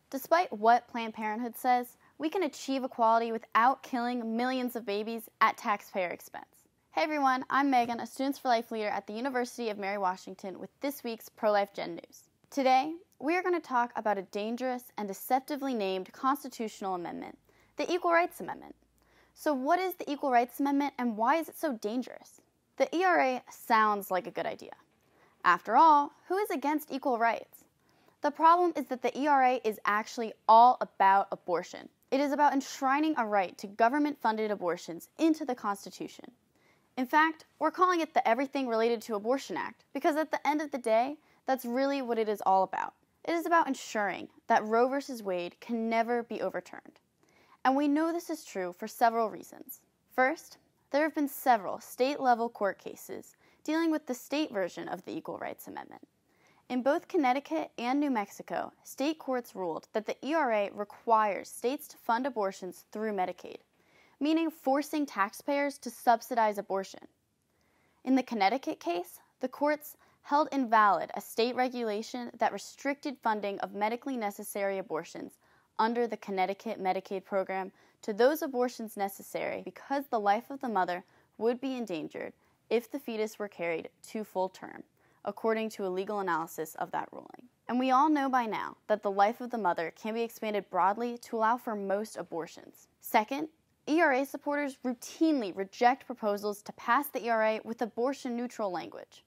Despite what Planned Parenthood says, we can achieve equality without killing millions of babies at taxpayer expense. Hey everyone, I'm Megan, a Students for Life leader at the University of Mary Washington with this week's Pro-Life Gen News. Today, we are going to talk about a dangerous and deceptively named constitutional amendment, the Equal Rights Amendment. So what is the Equal Rights Amendment and why is it so dangerous? The ERA sounds like a good idea. After all, who is against equal rights? The problem is that the ERA is actually all about abortion. It is about enshrining a right to government-funded abortions into the Constitution. In fact, we're calling it the Everything Related to Abortion Act because at the end of the day, that's really what it is all about. It is about ensuring that Roe v. Wade can never be overturned. And we know this is true for several reasons. First, there have been several state-level court cases dealing with the state version of the Equal Rights Amendment. In both Connecticut and New Mexico, state courts ruled that the ERA requires states to fund abortions through Medicaid, meaning forcing taxpayers to subsidize abortion. In the Connecticut case, the courts held invalid a state regulation that restricted funding of medically necessary abortions under the Connecticut Medicaid program to those abortions necessary because the life of the mother would be endangered if the fetus were carried to full term, according to a legal analysis of that ruling. And we all know by now that the life of the mother can be expanded broadly to allow for most abortions. Second, ERA supporters routinely reject proposals to pass the ERA with abortion-neutral language.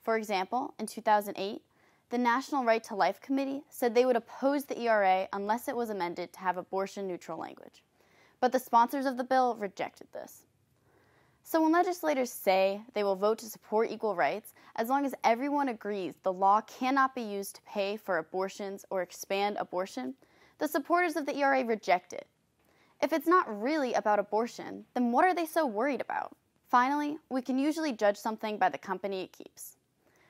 For example, in 2008, the National Right to Life Committee said they would oppose the ERA unless it was amended to have abortion-neutral language. But the sponsors of the bill rejected this. So when legislators say they will vote to support equal rights, as long as everyone agrees the law cannot be used to pay for abortions or expand abortion, the supporters of the ERA reject it. If it's not really about abortion, then what are they so worried about? Finally, we can usually judge something by the company it keeps.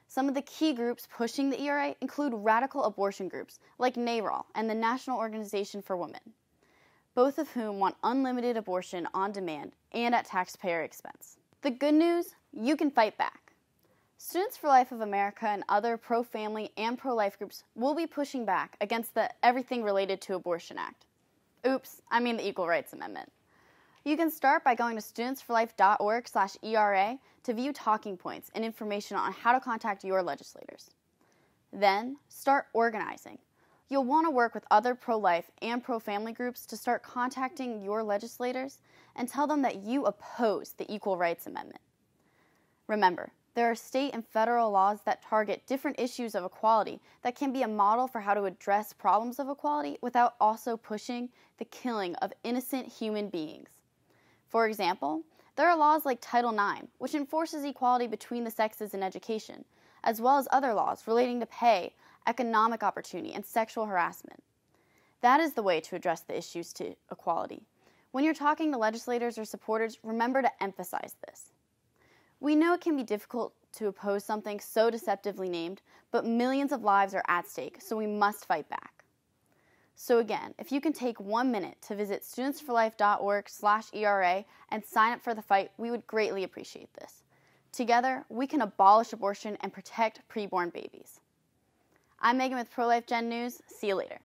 Some of the key groups pushing the ERA include radical abortion groups like NARAL and the National Organization for Women, both of whom want unlimited abortion on demand and at taxpayer expense. The good news, you can fight back. Students for Life of America and other pro-family and pro-life groups will be pushing back against the Everything Related to Abortion Act. Oops, I mean the Equal Rights Amendment. You can start by going to studentsforlife.org/ERA to view talking points and information on how to contact your legislators. Then, start organizing. You'll want to work with other pro-life and pro-family groups to start contacting your legislators and tell them that you oppose the Equal Rights Amendment. Remember, there are state and federal laws that target different issues of equality that can be a model for how to address problems of equality without also pushing the killing of innocent human beings. For example, there are laws like Title IX, which enforces equality between the sexes in education, as well as other laws relating to pay, economic opportunity, and sexual harassment. That is the way to address the issues to equality. When you're talking to legislators or supporters, remember to emphasize this. We know it can be difficult to oppose something so deceptively named, but millions of lives are at stake, so we must fight back. So again, if you can take 1 minute to visit studentsforlife.org/ERA and sign up for the fight, we would greatly appreciate this. Together, we can abolish abortion and protect preborn babies. I'm Megan with Pro-Life Gen News. See you later.